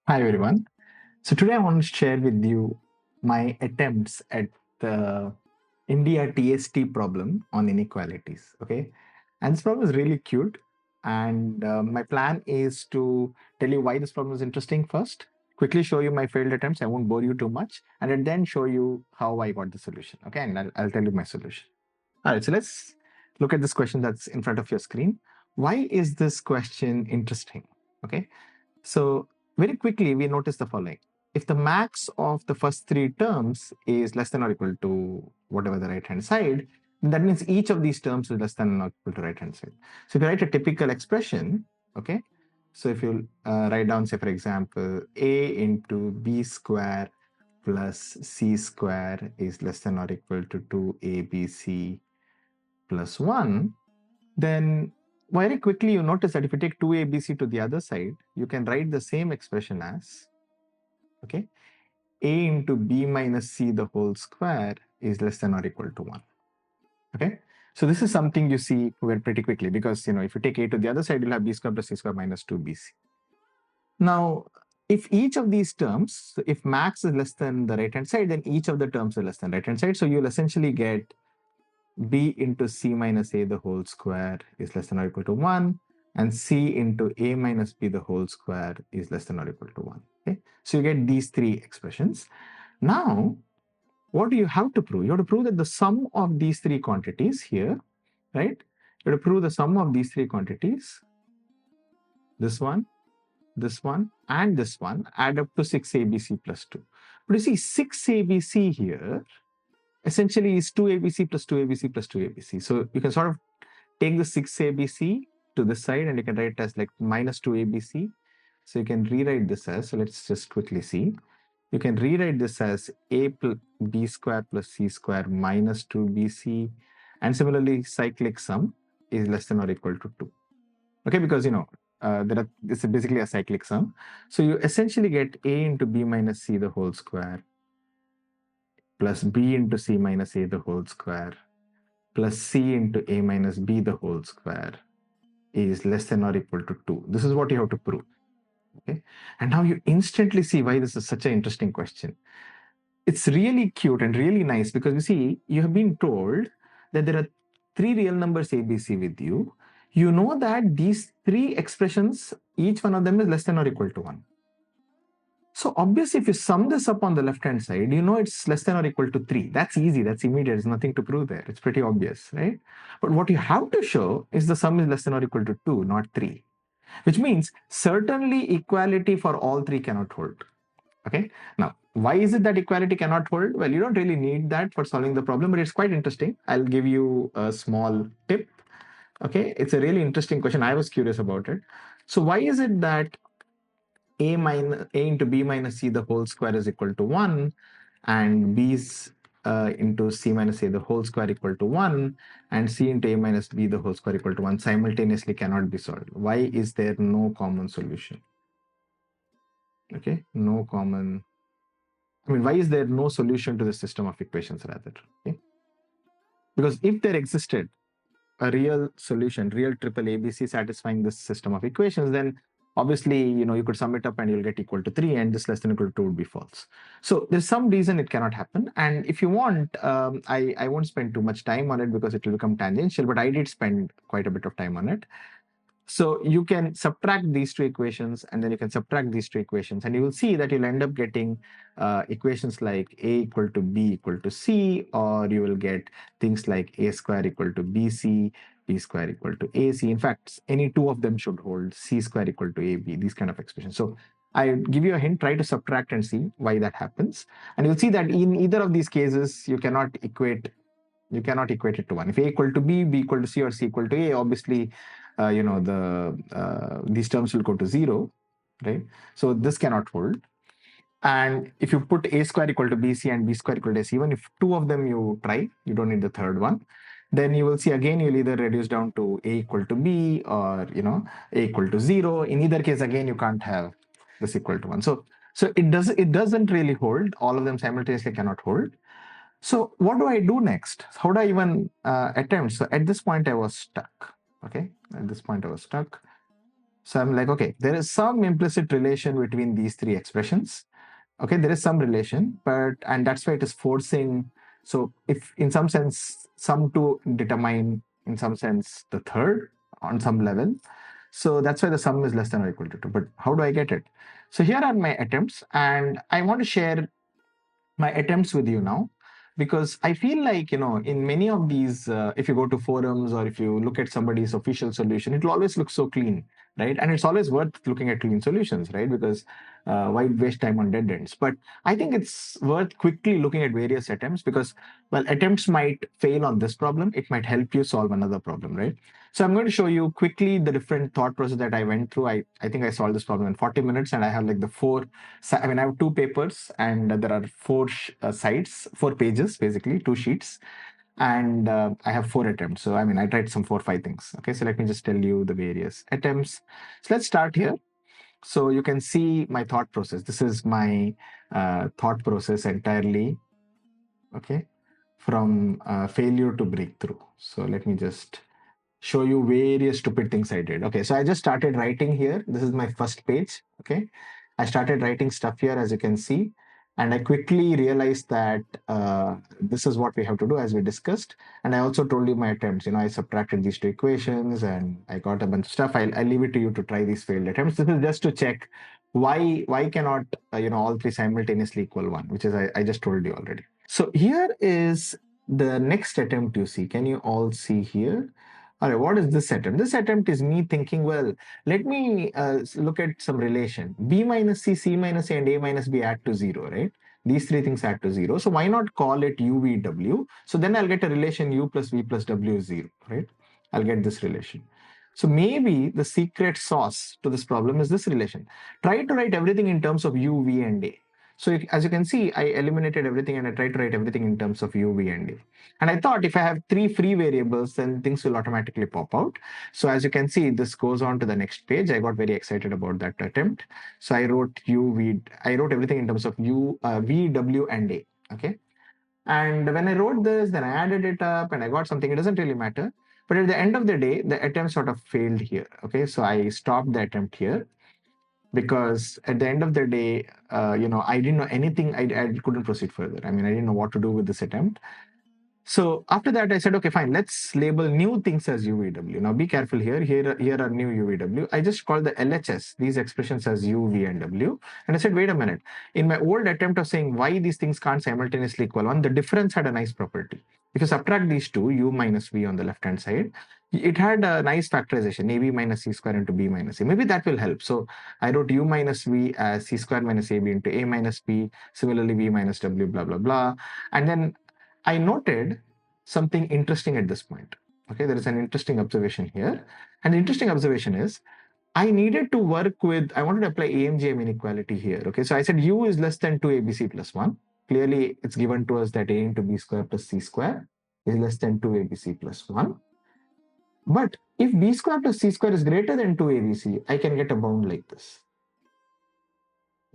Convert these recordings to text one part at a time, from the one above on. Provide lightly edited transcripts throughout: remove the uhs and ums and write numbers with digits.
Hi everyone. So today I want to share with you my attempts at the India TST problem on inequalities. Okay, and this problem is really cute. And my plan is to tell you why this problem is interesting first, quickly show you my failed attempts. I won't bore you too much, and then show you how I got the solution. Okay, and I'll tell you my solution. All right, so let's look at this question that's in front of your screen. Why is this question interesting? Okay, so very quickly, we notice the following. If the max of the first three terms is less than or equal to whatever the right-hand side, that means each of these terms is less than or equal to right-hand side. So if you write a typical expression, okay, so if you write down, say, for example, a into b square plus c square is less than or equal to 2abc plus 1, then very quickly you notice that if you take 2abc to the other side, you can write the same expression as, okay, a into b minus c the whole square is less than or equal to 1. Okay, so this is something you see very pretty quickly because, if you take a to the other side, you'll have b square plus c square minus 2bc. Now, if each of these terms, if max is less than the right hand side, then each of the terms are less than right hand side. So you'll essentially get b into c minus a the whole square is less than or equal to 1, and c into a minus b the whole square is less than or equal to 1. Okay, so you get these three expressions. Now, what do you have to prove? You have to prove that the sum of these three quantities here, right? You have to prove the sum of these three quantities, this one, and this one, add up to 6abc plus 2. But you see, 6abc here essentially is 2abc plus 2abc plus 2abc. So you can sort of take the 6abc to this side and you can write it as like minus 2abc. So you can rewrite this as, so let's just quickly see. You can rewrite this as a plus b square plus c square minus 2bc. And similarly, cyclic sum is less than or equal to 2. Okay, because this is basically a cyclic sum. So you essentially get a into b minus c the whole square plus b into c minus a the whole square plus c into a minus b the whole square is less than or equal to 2. This is what you have to prove. Okay, and now you instantly see why this is such an interesting question. It's really cute and really nice because you see, you have been told that there are three real numbers ABC with you. You know that these three expressions, each one of them is less than or equal to 1. So obviously, if you sum this up on the left-hand side, you know it's less than or equal to 3. That's easy. That's immediate. There's nothing to prove there. It's pretty obvious, right? But what you have to show is the sum is less than or equal to 2, not 3. Which means certainly equality for all three cannot hold. Okay. Now, why is it that equality cannot hold? Well, you don't really need that for solving the problem, but it's quite interesting. I'll give you a small tip. Okay. It's a really interesting question. I was curious about it. So why is it that a into b minus c the whole square is equal to 1 and b's into c minus a the whole square equal to 1 and c into a minus b the whole square equal to 1 simultaneously cannot be solved? Why is there no common solution? Okay, no common. I mean, why is there no solution to the system of equations rather? Okay? Because if there existed a real solution, real triple ABC satisfying this system of equations, then obviously, you could sum it up and you'll get equal to 3 and this less than equal to 2 would be false. So there's some reason it cannot happen. And if you want, I won't spend too much time on it because it will become tangential, but I did spend quite a bit of time on it. So you can subtract these two equations and then you can subtract these two equations and you will see that you'll end up getting equations like a equal to b equal to c, or you will get things like a square equal to bc, b square equal to ac. In fact, any two of them should hold, c square equal to ab, these kind of expressions. So I give you a hint, try to subtract and see why that happens. And you'll see that in either of these cases, you cannot equate it to 1. If a equal to b, b equal to c, or c equal to a, obviously, these terms will go to 0, right? So this cannot hold. And if you put a square equal to bc and b square equal to ac, even if two of them you try, you don't need the third one, then you will see again you'll either reduce down to a equal to b or a equal to 0. In either case, again, you can't have this equal to 1. So it doesn't really hold. All of them simultaneously cannot hold. So what do I do next? How do I even attempt? So at this point I was stuck. Okay, at this point I was stuck. So I'm like, okay, there is some implicit relation between these three expressions. Okay, there is some relation, and that's why it is forcing. So if in some sense, sum to determine in some sense the third on some level. So that's why the sum is less than or equal to 2. But how do I get it? So here are my attempts, and I want to share my attempts with you now, because I feel like, in many of these, if you go to forums or if you look at somebody's official solution, it will always look so clean, right? And it's always worth looking at clean solutions, right? Because why waste time on dead ends? But I think it's worth quickly looking at various attempts, because, well, attempts might fail on this problem, it might help you solve another problem, right? So I'm going to show you quickly the different thought process that I went through. I think I solved this problem in 40 minutes, and I have like the four. I mean, I have two papers, and there are four sides, 4 pages, basically, 2 sheets, and I have 4 attempts. So, I mean, I tried some 4, 5 things. Okay, so let me just tell you the various attempts. So let's start here. So you can see my thought process. This is my thought process entirely. Okay, from failure to breakthrough. So let me just show you various stupid things I did. Okay, so I just started writing here. This is my first page. Okay, I started writing stuff here, as you can see, and I quickly realized that this is what we have to do, as we discussed. And I also told you my attempts. I subtracted these two equations and I got a bunch of stuff. I'll leave it to you to try these failed attempts. This is just to check why cannot all three simultaneously equal 1, which is I just told you already. So here is the next attempt you see. Can you all see here? All right, what is this attempt? This attempt is me thinking, well, let me look at some relation. B minus C, C minus A, and A minus B add to 0, right? These three things add to 0. So why not call it UVW? So then I'll get a relation U plus V plus W is 0, right? I'll get this relation. So maybe the secret sauce to this problem is this relation. Try to write everything in terms of U, V, and A. So as you can see, I eliminated everything and I tried to write everything in terms of U, V, and A. And I thought if I have 3 free variables, then things will automatically pop out. So as you can see, this goes on to the next page. I got very excited about that attempt. So I wrote I wrote everything in terms of U, V, W, and A. Okay. And when I wrote this, then I added it up and I got something. It doesn't really matter. But at the end of the day, the attempt sort of failed here. Okay. So I stopped the attempt here, because at the end of the day, I didn't know anything. I couldn't proceed further. I mean, I didn't know what to do with this attempt. So after that, I said, okay, fine, let's label new things as UVW. Now be careful here. Here are new UVW. I just called the LHS, these expressions, as U, V, and W. And I said, wait a minute. In my old attempt of saying why these things can't simultaneously equal 1, the difference had a nice property. If you subtract these two, U minus V on the left-hand side, it had a nice factorization, AB minus C square into B minus C. Maybe that will help. So I wrote U minus V as C square minus AB into A minus B. Similarly, V minus W, blah, blah, blah. And then I noted something interesting at this point. Okay, there is an interesting observation here. And the interesting observation is I needed to work with, I wanted to apply AMGM inequality here. Okay, so I said U is less than 2ABC plus 1. Clearly, it's given to us that A into B square plus C square is less than 2ABC plus 1. But if B square plus C square is greater than 2ABC, I can get a bound like this.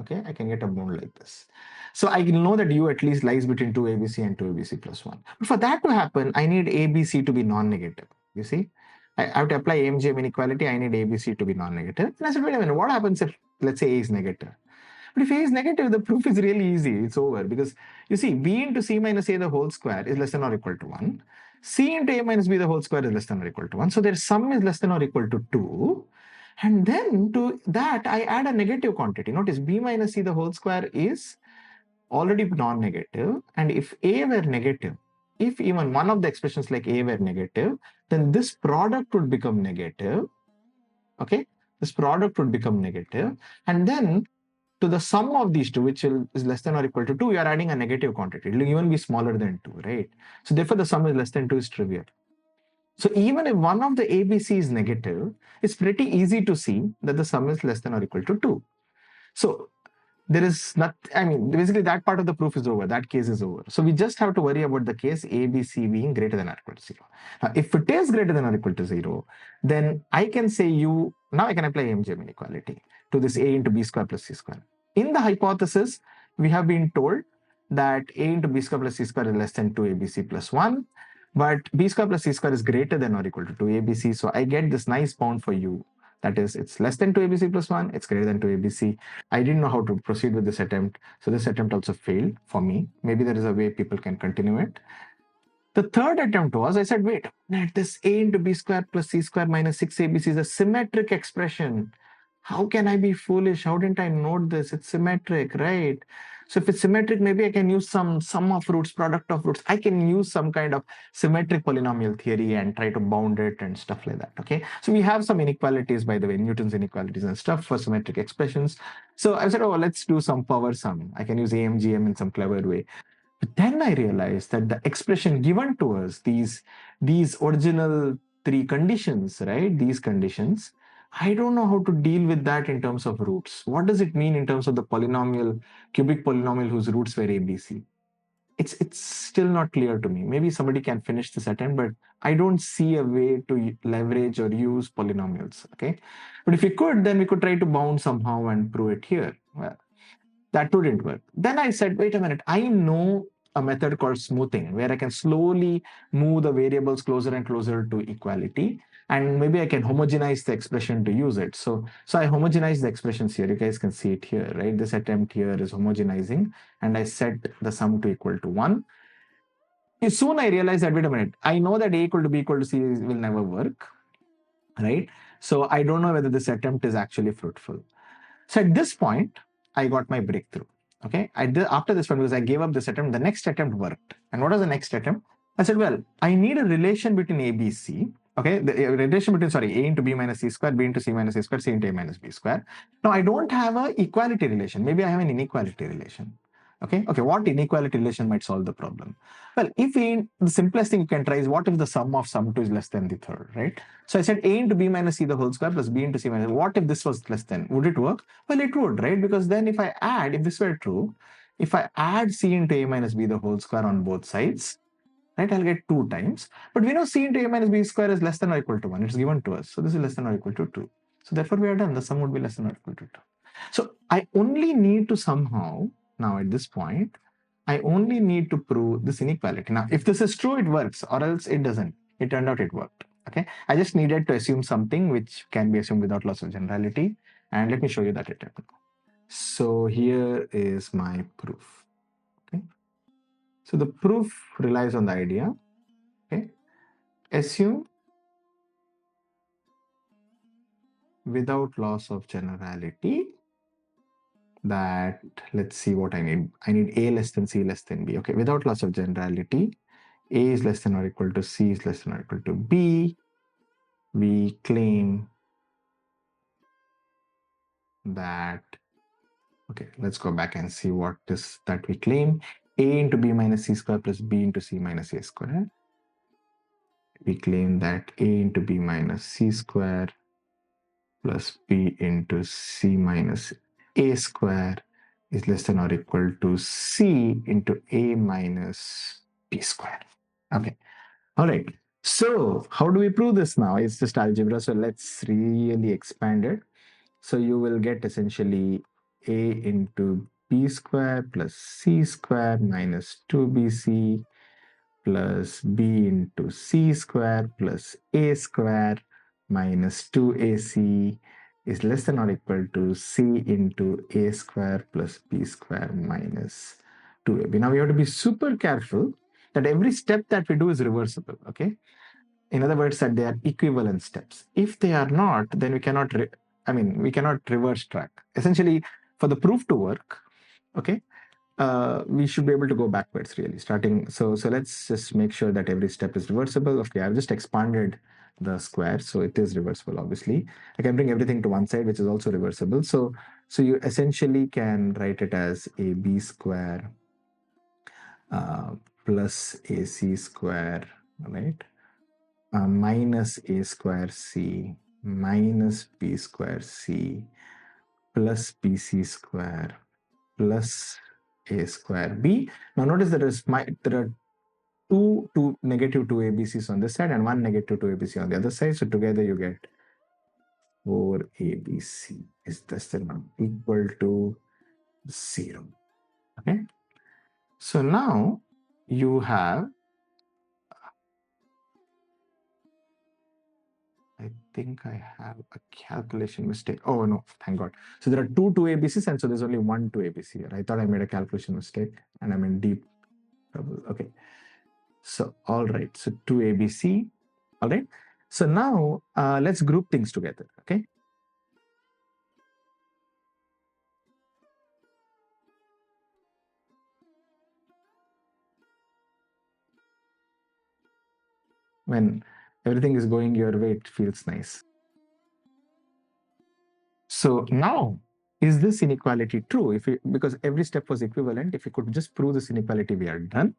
Okay, I can get a bound like this. So I know that U at least lies between 2ABC and 2ABC plus 1. But for that to happen, I need ABC to be non-negative. You see, I have to apply AMGM inequality. I need ABC to be non-negative. And I said, wait a minute, what happens if, let's say, A is negative? But if A is negative, the proof is really easy. It's over, because you see, B into C minus A the whole square is less than or equal to 1. C into A minus B the whole square is less than or equal to 1. So their sum is less than or equal to 2. And then to that, I add a negative quantity. Notice B minus C the whole square is already non-negative. And if A were negative, if even one of the expressions like A were negative, then this product would become negative. Okay, this product would become negative. And then to the sum of these two, which is less than or equal to 2, you are adding a negative quantity. It will even be smaller than 2, right? So therefore, the sum is less than 2 is trivial. So even if one of the ABC is negative, it's pretty easy to see that the sum is less than or equal to 2. So there is not, I mean, basically that part of the proof is over. That case is over. So we just have to worry about the case ABC being greater than or equal to 0. Now, if it is greater than or equal to 0, then I can say now I can apply AMGM inequality to this A into B square plus C square. In the hypothesis, we have been told that A into B square plus C square is less than 2ABC plus 1. But B square plus C square is greater than or equal to 2ABC. So I get this nice bound for U That is, it's less than 2abc plus 1, it's greater than 2abc. I didn't know how to proceed with this attempt, so this attempt also failed for me. Maybe there is a way people can continue it. The third attempt was, I said, wait, this a into b square plus c square minus 6abc is a symmetric expression. How can I be foolish? How didn't I note this? It's symmetric, right? So if it's symmetric, maybe I can use some sum of roots, product of roots. I can use some kind of symmetric polynomial theory and try to bound it and stuff like that, okay? So we have some inequalities, by the way, Newton's inequalities and stuff for symmetric expressions. So I said, oh, let's do some power sum. I can use AMGM in some clever way. But then I realized that the expression given to us, these original three conditions, right? These conditions, I don't know how to deal with that in terms of roots. What does it mean in terms of the polynomial, cubic polynomial whose roots were ABC? It's still not clear to me. Maybe somebody can finish this attempt, but I don't see a way to leverage or use polynomials, okay? But if we could, then we could try to bound somehow and prove it here. Well, that didn't work. Then I said, wait a minute, I know a method called smoothing where I can slowly move the variables closer and closer to equality. And maybe I can homogenize the expression to use it. So I homogenize the expressions here. You guys can see it here, right? This attempt here is homogenizing, and I set the sum to equal to 1. Soon I realized that, wait a minute, I know that a equal to b equal to c will never work, right? So I don't know whether this attempt is actually fruitful. So at this point, I got my breakthrough. Okay. After this one, because I gave up this attempt, the next attempt worked. And what was the next attempt? I said, well, I need a relation between A, B, C. Okay. The relation between, A into B minus C square, B into C minus A square, C into A minus B square. Now, I don't have an equality relation. Maybe I have an inequality relation. Okay. What inequality relation might solve the problem? Well, the simplest thing you can try is what if the sum of sum 2 is less than the third, right? So I said A into B minus C the whole square plus B into C minus. What if this was less than? Would it work? Well, it would, right? Because then if this were true, if I add C into A minus B the whole square on both sides, right, I'll get 2 times. But we know C into A minus B square is less than or equal to 1. It's given to us. So this is less than or equal to 2. So therefore we are done. The sum would be less than or equal to 2. So I only need to somehow, now at this point, I only need to prove this inequality. Now, if this is true, it works, or else it doesn't. It turned out it worked. Okay. I just needed to assume something which can be assumed without loss of generality. And let me show you that attempt. So here is my proof. Okay. So the proof relies on the idea. Okay. Assume without loss of generality that, let's see what I need. I need A less than C less than B. Okay. Without loss of generality, A is less than or equal to C is less than or equal to B. We claim that, okay, let's go back and see what is that we claim. A into B minus C square plus B into C minus A square. We claim that A into B minus C square plus B into C minus A square is less than or equal to C into A minus B square. Okay. All right. So how do we prove this now? It's just algebra. So let's really expand it. So you will get essentially A into B square plus C square minus 2BC plus B into C square plus A square minus 2AC is less than or equal to C into A square plus B square minus 2AB. Now we have to be super careful that every step that we do is reversible, okay? In other words, that they are equivalent steps. If they are not, then we cannot we cannot reverse track. Essentially, for the proof to work, okay, we should be able to go backwards really starting. So let's just make sure that every step is reversible. Okay, I've just expanded the square, so it is reversible. Obviously, I can bring everything to one side, which is also reversible. So you essentially can write it as AB square plus AC square, right? Minus A square C minus B square C plus BC square plus A square B. Now notice there are two negative 2 ABCs on this side and one negative 2 ABC on the other side. So together you get 4 ABC is less than or equal to 0. Okay. So now you have, I think I have a calculation mistake. Oh no, thank God. So there are two ABCs, and so there's only one 2ABC here. I thought I made a calculation mistake and I'm in deep trouble. Okay. So, all right. So 2ABC. All right. So now let's group things together. Okay. When everything is going your way, it feels nice. So now, is this inequality true? Because every step was equivalent, if we could just prove this inequality, we are done.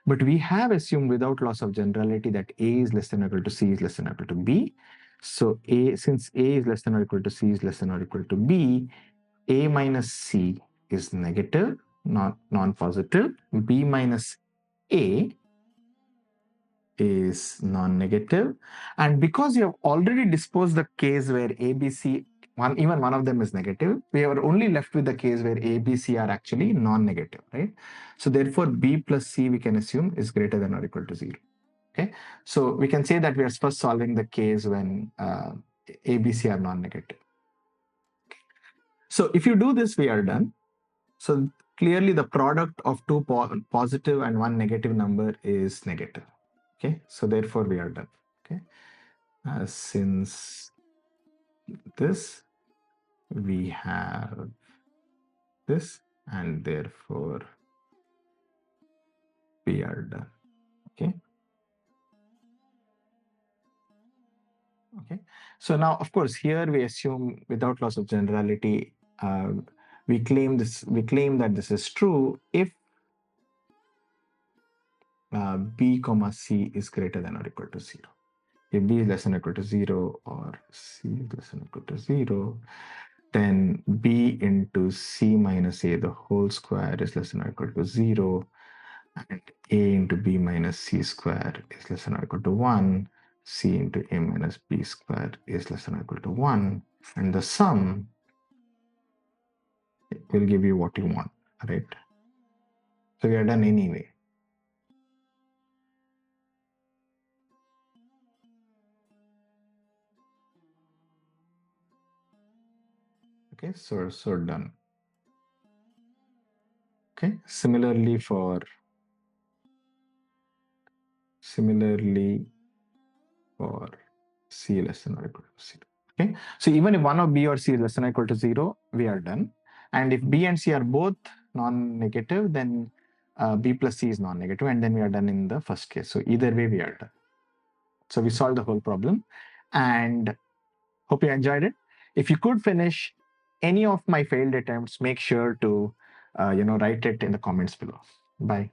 But we have assumed without loss of generality that A is less than or equal to C is less than or equal to B. So since A is less than or equal to C is less than or equal to B, A minus C is negative, not non-positive. B minus A is non-negative. And because you have already disposed the case where ABC, even one of them is negative, we are only left with the case where ABC are actually non-negative, right? So therefore, B plus C we can assume is greater than or equal to 0. Okay, so we can say that we are first solving the case when ABC are non-negative. So if you do this, we are done. So clearly the product of two positive and one negative number is negative. Okay, so therefore we are done. Okay, since this, we have this, and therefore we are done. Okay. Okay. So now, of course, here we assume without loss of generality, we claim that this is true if B comma C is greater than or equal to 0. If B is less than or equal to 0 or C is less than or equal to 0, then B into C minus A the whole square is less than or equal to 0, and A into B minus C square is less than or equal to 1, C into A minus B square is less than or equal to 1, and the sum will give you what you want, right? So we are done anyway. Okay, so done. Okay, similarly for C less than or equal to 0. Okay, so even if one of B or C is less than or equal to 0, we are done. And if B and C are both non-negative, then B plus C is non-negative, and then we are done in the first case. So either way, we are done. So we solved the whole problem, and hope you enjoyed it. If you could finish any of my failed attempts, make sure to write it in the comments below. Bye.